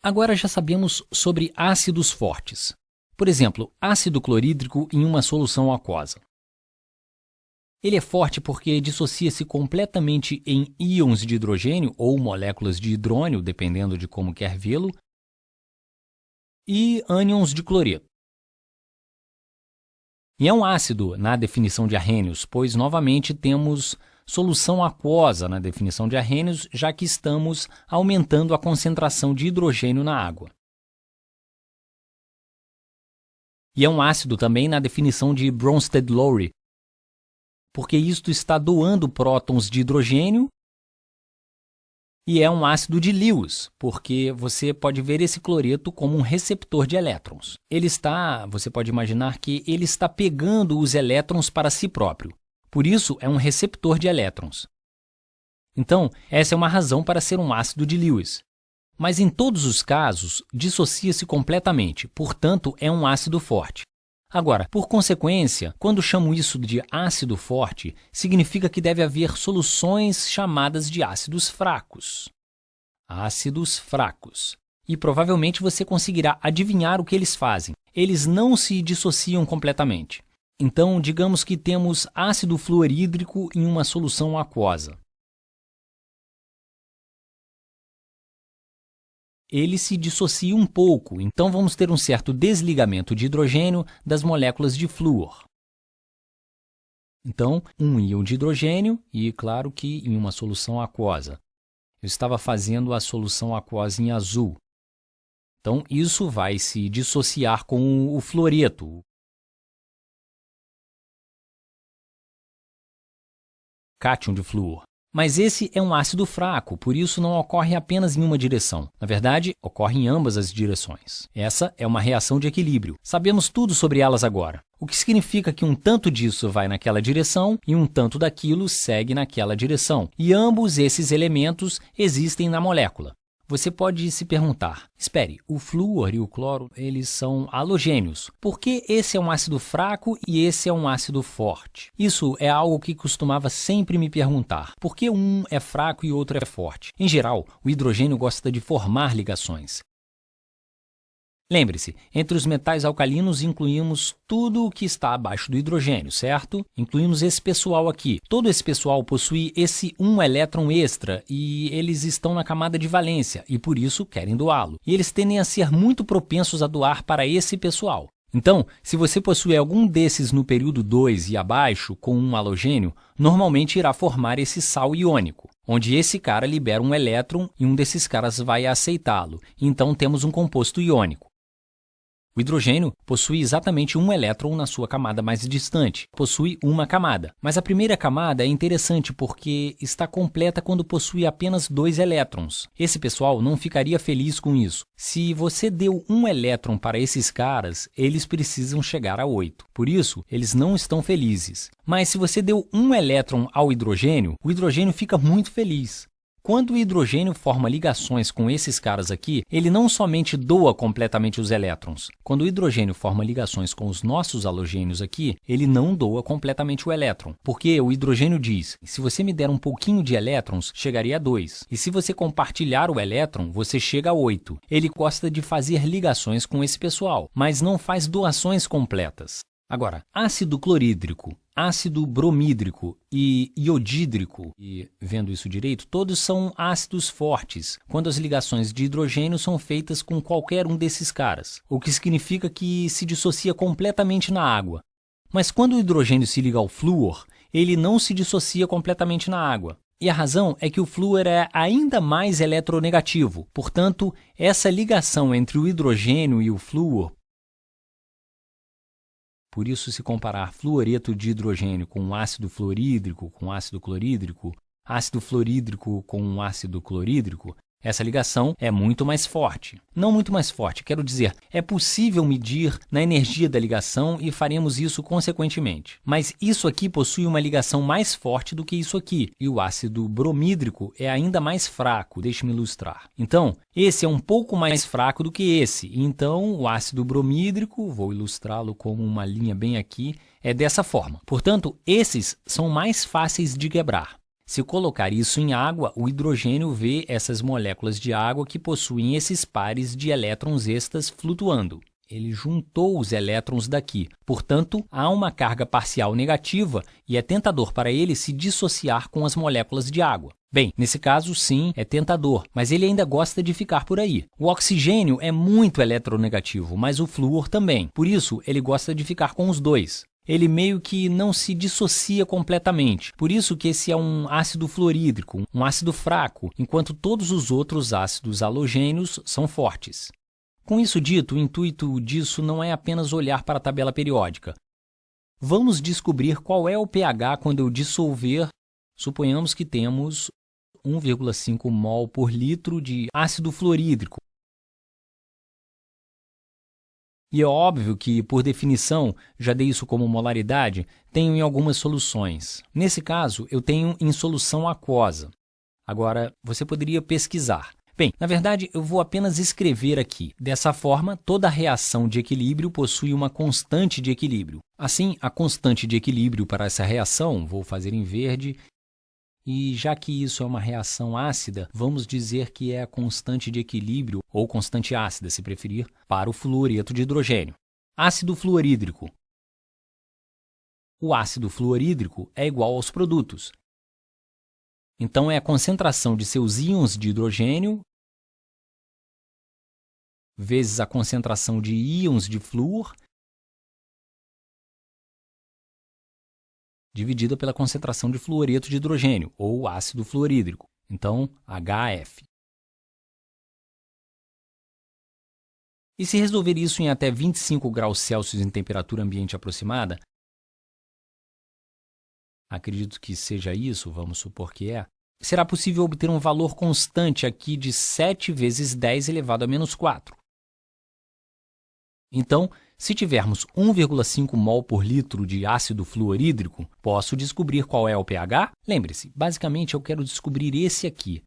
Agora já sabemos sobre ácidos fortes. Por exemplo, ácido clorídrico em uma solução aquosa. Ele é forte porque dissocia-se completamente em íons de hidrogênio ou moléculas de hidrônio, dependendo de como quer vê-lo, e ânions de cloreto. E é um ácido na definição de Arrhenius, pois novamente temos solução aquosa na definição de Arrhenius, já que estamos aumentando a concentração de hidrogênio na água. E é um ácido também na definição de Bronsted-Lowry, porque isto está doando prótons de hidrogênio, e é um ácido de Lewis, porque você pode ver esse cloreto como um receptor de elétrons. Você pode imaginar que ele está pegando os elétrons para si próprio. Por isso, é um receptor de elétrons. Então, essa é uma razão para ser um ácido de Lewis. Mas em todos os casos, dissocia-se completamente, portanto, é um ácido forte. Agora, por consequência, quando chamo isso de ácido forte, significa que deve haver soluções chamadas de ácidos fracos. Ácidos fracos. E provavelmente você conseguirá adivinhar o que eles fazem. Eles não se dissociam completamente. Então, digamos que temos ácido fluorídrico em uma solução aquosa. Ele se dissocia um pouco, então vamos ter um certo desligamento de hidrogênio das moléculas de flúor. Então, um íon de hidrogênio e, claro que em uma solução aquosa. Eu estava fazendo a solução aquosa em azul. Então, isso vai se dissociar com o fluoreto, cátion de flúor. Mas esse é um ácido fraco, por isso não ocorre apenas em uma direção. Na verdade, ocorre em ambas as direções. Essa é uma reação de equilíbrio. Sabemos tudo sobre elas agora. O que significa que um tanto disso vai naquela direção e um tanto daquilo segue naquela direção. E ambos esses elementos existem na molécula. Você pode se perguntar, espere, o flúor e o cloro, eles são halogênios. Por que esse é um ácido fraco e esse é um ácido forte? Isso é algo que costumava sempre me perguntar. Por que um é fraco e outro é forte? Em geral, o hidrogênio gosta de formar ligações. Lembre-se, entre os metais alcalinos incluímos tudo o que está abaixo do hidrogênio, certo? Incluímos esse pessoal aqui. Todo esse pessoal possui esse um elétron extra e eles estão na camada de valência e por isso querem doá-lo. E eles tendem a ser muito propensos a doar para esse pessoal. Então, se você possui algum desses no período 2 e abaixo com um halogênio, normalmente irá formar esse sal iônico, onde esse cara libera um elétron e um desses caras vai aceitá-lo. Então temos um composto iônico. O hidrogênio possui exatamente um elétron na sua camada mais distante. Possui uma camada. Mas a primeira camada é interessante porque está completa quando possui apenas 2 elétrons. Esse pessoal não ficaria feliz com isso. Se você deu um elétron para esses caras, eles precisam chegar a 8. Por isso, eles não estão felizes. Mas se você deu um elétron ao hidrogênio, o hidrogênio fica muito feliz. Quando o hidrogênio forma ligações com esses caras aqui, ele não somente doa completamente os elétrons. Quando o hidrogênio forma ligações com os nossos halogênios aqui, ele não doa completamente o elétron. Porque o hidrogênio diz, se você me der um pouquinho de elétrons, chegaria a 2. E se você compartilhar o elétron, você chega a 8. Ele gosta de fazer ligações com esse pessoal, mas não faz doações completas. Agora, ácido clorídrico, ácido bromídrico e iodídrico, e vendo isso direito, todos são ácidos fortes, quando as ligações de hidrogênio são feitas com qualquer um desses caras, o que significa que se dissocia completamente na água. Mas quando o hidrogênio se liga ao flúor, ele não se dissocia completamente na água. E a razão é que o flúor é ainda mais eletronegativo, portanto, essa ligação entre o hidrogênio e o flúor. Por isso, se comparar fluoreto de hidrogênio com um ácido fluorídrico com ácido clorídrico, ácido fluorídrico com um ácido clorídrico, essa ligação é muito mais forte. Não muito mais forte, quero dizer, é possível medir na energia da ligação e faremos isso consequentemente. Mas isso aqui possui uma ligação mais forte do que isso aqui, e o ácido bromídrico é ainda mais fraco, deixe-me ilustrar. Então, esse é um pouco mais fraco do que esse, então o ácido bromídrico, vou ilustrá-lo como uma linha bem aqui, é dessa forma. Portanto, esses são mais fáceis de quebrar. Se colocar isso em água, o hidrogênio vê essas moléculas de água que possuem esses pares de elétrons extras flutuando. Ele juntou os elétrons daqui. Portanto, há uma carga parcial negativa e é tentador para ele se dissociar com as moléculas de água. Bem, nesse caso, sim, é tentador, mas ele ainda gosta de ficar por aí. O oxigênio é muito eletronegativo, mas o flúor também. Por isso, ele gosta de ficar com os dois. Ele meio que não se dissocia completamente. Por isso que esse é um ácido fluorídrico, um ácido fraco, enquanto todos os outros ácidos halogênios são fortes. Com isso dito, o intuito disso não é apenas olhar para a tabela periódica. Vamos descobrir qual é o pH quando eu dissolver, suponhamos que temos 1,5 mol por litro de ácido fluorídrico. E é óbvio que, por definição, já dei isso como molaridade, tenho em algumas soluções. Nesse caso, eu tenho em solução aquosa. Agora, você poderia pesquisar. Bem, na verdade, eu vou apenas escrever aqui. Dessa forma, toda reação de equilíbrio possui uma constante de equilíbrio. Assim, a constante de equilíbrio para essa reação, vou fazer em verde, e já que isso é uma reação ácida, vamos dizer que é a constante de equilíbrio, ou constante ácida, se preferir, para o fluoreto de hidrogênio. Ácido fluorídrico. O ácido fluorídrico é igual aos produtos. Então, é a concentração de seus íons de hidrogênio vezes a concentração de íons de flúor dividida pela concentração de fluoreto de hidrogênio, ou ácido fluorídrico. Então, HF. E se resolver isso em até 25 graus Celsius em temperatura ambiente aproximada, acredito que seja isso, vamos supor que é, será possível obter um valor constante aqui de 7 vezes 10 elevado a menos 4. Então, se tivermos 1,5 mol por litro de ácido fluorídrico, posso descobrir qual é o pH? Lembre-se, basicamente eu quero descobrir esse aqui.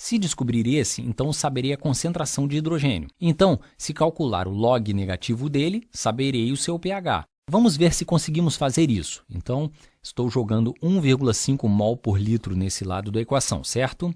Se descobrir esse, então saberei a concentração de hidrogênio. Então, se calcular o log negativo dele, saberei o seu pH. Vamos ver se conseguimos fazer isso. Então, estou jogando 1,5 mol por litro nesse lado da equação, certo?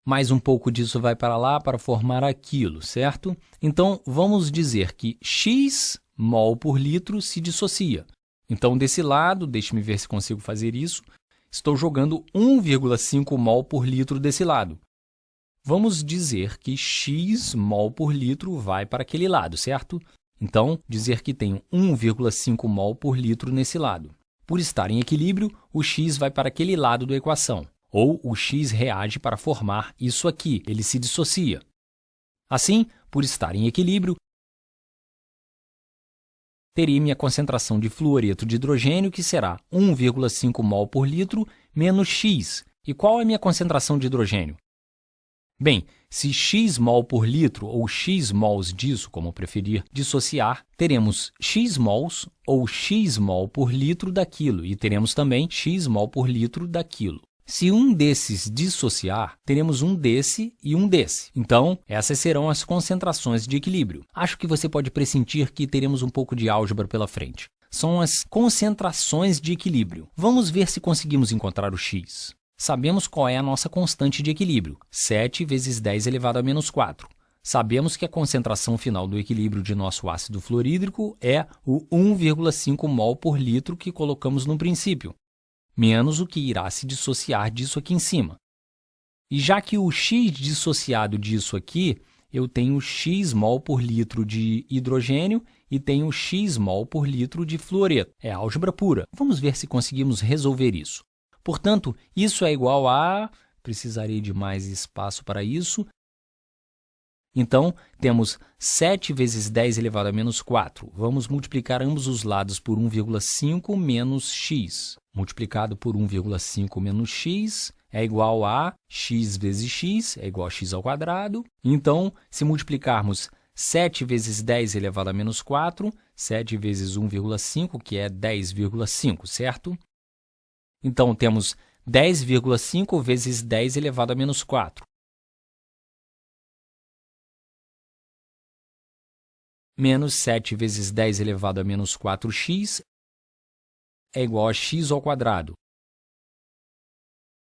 Mais um pouco disso vai para lá para formar aquilo, certo? Então, vamos dizer que X mol por litro se dissocia. Então, desse lado, deixe-me ver se consigo fazer isso, estou jogando 1,5 mol por litro desse lado. Vamos dizer que X mol por litro vai para aquele lado, certo? Então, dizer que tenho 1,5 mol por litro nesse lado. Por estar em equilíbrio, o X vai para aquele lado da equação. Ou o X reage para formar isso aqui, ele se dissocia. Assim, por estar em equilíbrio, terei minha concentração de fluoreto de hidrogênio, que será 1,5 mol por litro menos X. E qual é a minha concentração de hidrogênio? Bem, se X mol por litro ou X mols disso, como preferir, dissociar, teremos X mols ou X mol por litro daquilo e teremos também X mol por litro daquilo. Se um desses dissociar, teremos um desse e um desse. Então, essas serão as concentrações de equilíbrio. Acho que você pode pressentir que teremos um pouco de álgebra pela frente. São as concentrações de equilíbrio. Vamos ver se conseguimos encontrar o x. Sabemos qual é a nossa constante de equilíbrio, 7 vezes 10 elevado a menos 4. Sabemos que a concentração final do equilíbrio de nosso ácido fluorídrico é o 1,5 mol por litro que colocamos no princípio, menos o que irá se dissociar disso aqui em cima. E já que o x dissociado disso aqui, eu tenho x mol por litro de hidrogênio e tenho x mol por litro de fluoreto. É álgebra pura. Vamos ver se conseguimos resolver isso. Portanto, isso é igual a... precisarei de mais espaço para isso. Então, temos 7 vezes 10 elevado a menos 4. Vamos multiplicar ambos os lados por 1,5 menos x. Multiplicado por 1,5 menos x é igual a x vezes x, é igual a x ao quadrado. Então, se multiplicarmos 7 vezes 10 elevado a menos 4, 7 vezes 1,5, que é 10,5, certo? Então, temos 10,5 vezes 10 elevado a menos 4. Menos 7 vezes 10 elevado a menos 4x é igual a x ao quadrado.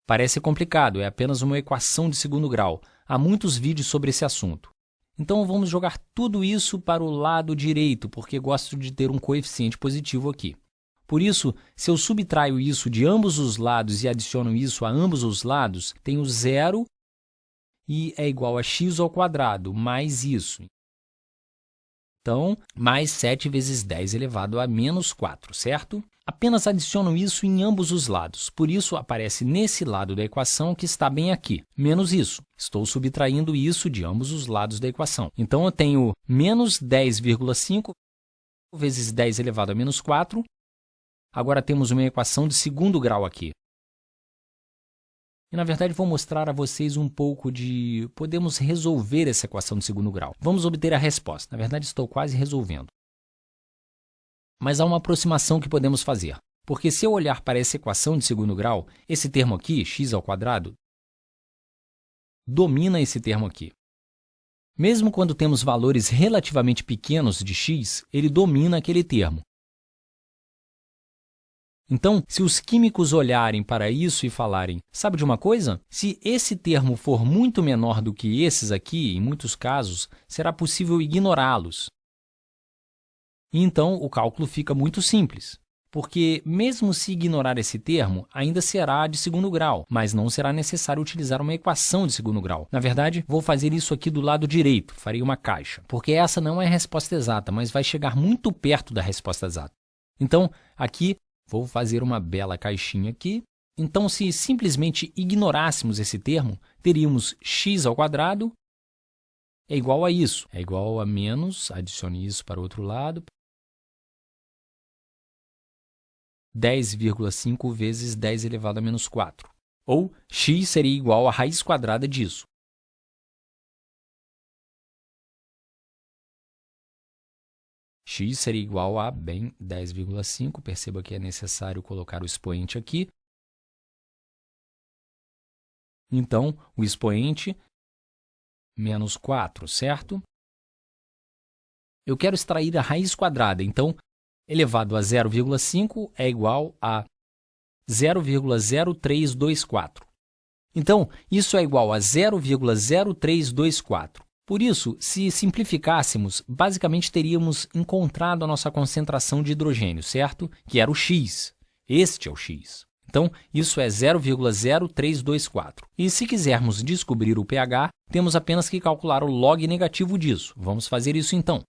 Parece complicado, é apenas uma equação de segundo grau. Há muitos vídeos sobre esse assunto. Então vamos jogar tudo isso para o lado direito, porque gosto de ter um coeficiente positivo aqui. Por isso, se eu subtraio isso de ambos os lados e adiciono isso a ambos os lados, tenho zero e é igual a x ao quadrado, mais isso. Então, mais 7 vezes 10 elevado a menos 4, certo? Apenas adiciono isso em ambos os lados, por isso aparece nesse lado da equação que está bem aqui, menos isso. Estou subtraindo isso de ambos os lados da equação. Então, eu tenho menos 10,5 vezes 10 elevado a menos 4. Agora temos uma equação de segundo grau aqui. E, na verdade, vou mostrar a vocês um pouco de... Podemos resolver essa equação de segundo grau. Vamos obter a resposta. Na verdade, estou quase resolvendo. Mas há uma aproximação que podemos fazer. Porque se eu olhar para essa equação de segundo grau, esse termo aqui, x ao quadrado, domina esse termo aqui. Mesmo quando temos valores relativamente pequenos de x, ele domina aquele termo. Então, se os químicos olharem para isso e falarem, sabe de uma coisa? Se esse termo for muito menor do que esses aqui, em muitos casos, será possível ignorá-los. E então, o cálculo fica muito simples, porque mesmo se ignorar esse termo, ainda será de segundo grau, mas não será necessário utilizar uma equação de segundo grau. Na verdade, vou fazer isso aqui do lado direito, farei uma caixa, porque essa não é a resposta exata, mas vai chegar muito perto da resposta exata. Então, aqui, vou fazer uma bela caixinha aqui. Então, se simplesmente ignorássemos esse termo, teríamos x ao quadrado é igual a isso. É igual a menos, adicione isso para o outro lado, 10,5 vezes 10 elevado a menos 4. Ou x seria igual à raiz quadrada disso. X seria igual a, bem, 10,5. Perceba que é necessário colocar o expoente aqui. Então, o expoente, menos 4, certo? Eu quero extrair a raiz quadrada, então, elevado a 0,5 é igual a 0,0324. Então, isso é igual a 0,0324. Por isso, se simplificássemos, basicamente teríamos encontrado a nossa concentração de hidrogênio, certo? Que era o x. Este é o x. Então, isso é 0,0324. E se quisermos descobrir o pH, temos apenas que calcular o log negativo disso. Vamos fazer isso então.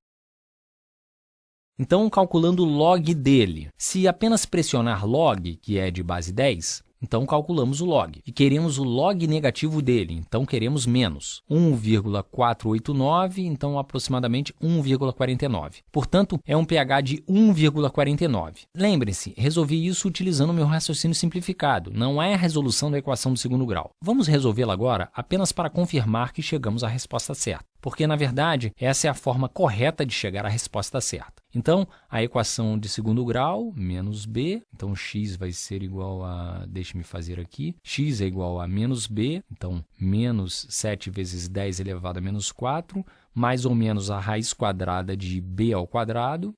Então, calculando o log dele, se apenas pressionar log, que é de base 10, então calculamos o log. E queremos o log negativo dele, então queremos menos 1,489, então aproximadamente 1,49. Portanto, é um pH de 1,49. Lembrem-se, resolvi isso utilizando o meu raciocínio simplificado, não é a resolução da equação do segundo grau. Vamos resolvê-la agora apenas para confirmar que chegamos à resposta certa, porque, na verdade, essa é a forma correta de chegar à resposta certa. Então, a equação de segundo grau, menos b, então x vai ser igual a, deixe-me fazer aqui, x é igual a menos b, então menos 7 vezes 10 elevado a menos 4, mais ou menos a raiz quadrada de b ao quadrado.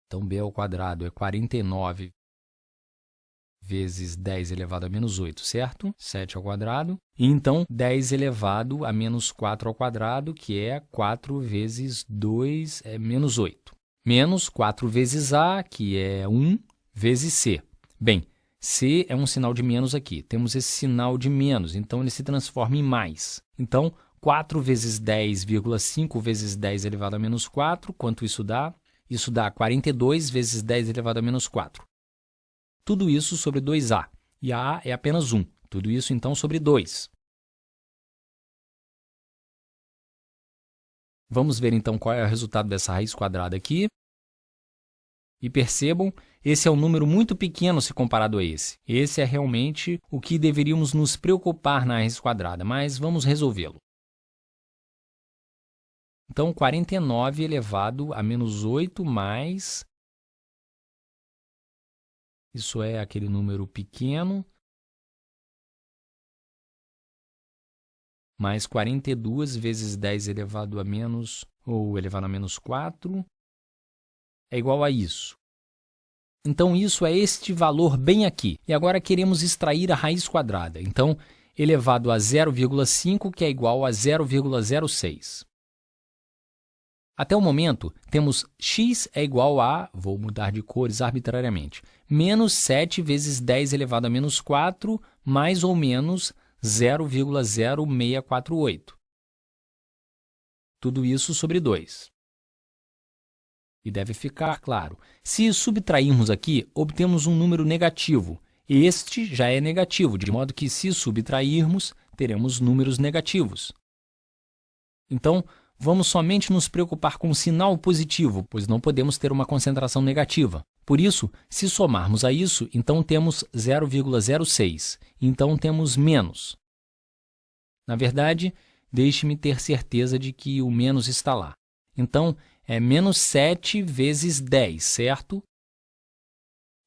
Então, b ao quadrado é 49 vezes 10 elevado a menos 8, certo? 7 ao quadrado. E então, 10 elevado a menos 4 ao quadrado, que é 4 vezes 2, é menos 8. Menos 4 vezes A, que é 1, vezes C. Bem, C é um sinal de menos aqui. Temos esse sinal de menos, então ele se transforma em mais. Então, 4 vezes 10,5 vezes 10 elevado a menos 4, quanto isso dá? Isso dá 42 vezes 10 elevado a menos 4. Tudo isso sobre 2A, e A é apenas 1. Tudo isso, então, sobre 2. Vamos ver, então, qual é o resultado dessa raiz quadrada aqui. E percebam, esse é um número muito pequeno se comparado a esse. Esse é realmente o que deveríamos nos preocupar na raiz quadrada, mas vamos resolvê-lo. Então, 49 elevado a menos 8 mais... Isso é aquele número pequeno, mais 42 vezes 10 elevado a menos, ou elevado a menos 4, é igual a isso. Então, isso é este valor bem aqui. E agora queremos extrair a raiz quadrada. Então, elevado a 0,5, que é igual a 0,06. Até o momento, temos x é igual a, vou mudar de cores arbitrariamente, menos 7 vezes 10 elevado a menos 4, mais ou menos 0,0648. Tudo isso sobre 2. E deve ficar claro. Se subtrairmos aqui, obtemos um número negativo. Este já é negativo, de modo que se subtrairmos, teremos números negativos. Então, vamos somente nos preocupar com o sinal positivo, pois não podemos ter uma concentração negativa. Por isso, se somarmos a isso, então temos 0,06. Então temos menos. Na verdade, deixe-me ter certeza de que o menos está lá. Então, é menos 7 vezes 10, certo?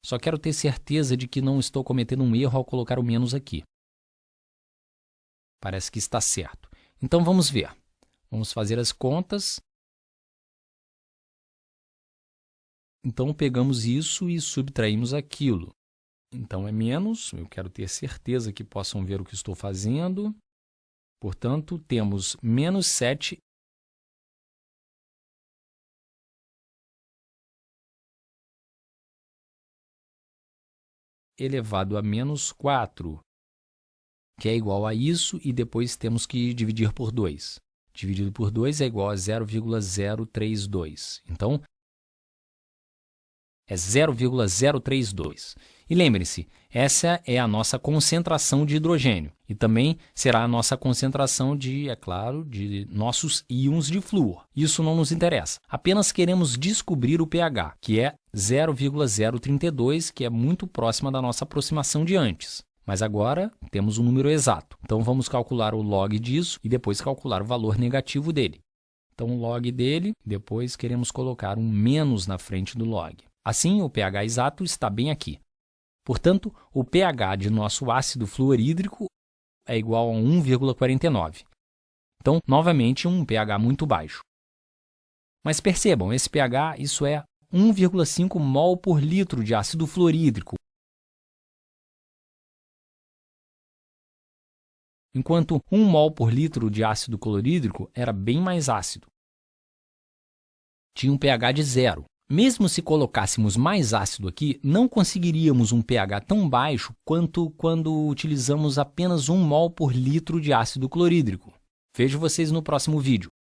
Só quero ter certeza de que não estou cometendo um erro ao colocar o menos aqui. Parece que está certo. Então, vamos ver. Vamos fazer as contas. Então, pegamos isso e subtraímos aquilo. Então, é menos. Eu quero ter certeza que possam ver o que estou fazendo. Portanto, temos menos 7 elevado a menos 4, que é igual a isso, e depois temos que dividir por 2. Dividido por 2 é igual a 0,032. Então, é 0,032. E lembrem-se, essa é a nossa concentração de hidrogênio. E também será a nossa concentração de, é claro, de nossos íons de flúor. Isso não nos interessa. Apenas queremos descobrir o pH, que é 0,032, que é muito próxima da nossa aproximação de antes. Mas agora temos um número exato. Então, vamos calcular o log disso e depois calcular o valor negativo dele. Então, o log dele, depois queremos colocar um menos na frente do log. Assim, o pH exato está bem aqui. Portanto, o pH de nosso ácido fluorídrico é igual a 1,49. Então, novamente, um pH muito baixo. Mas percebam, esse pH, isso é 1,5 mol por litro de ácido fluorídrico, enquanto 1 mol por litro de ácido clorídrico era bem mais ácido. Tinha um pH de 0. Mesmo se colocássemos mais ácido aqui, não conseguiríamos um pH tão baixo quanto quando utilizamos apenas 1 mol por litro de ácido clorídrico. Vejo vocês no próximo vídeo.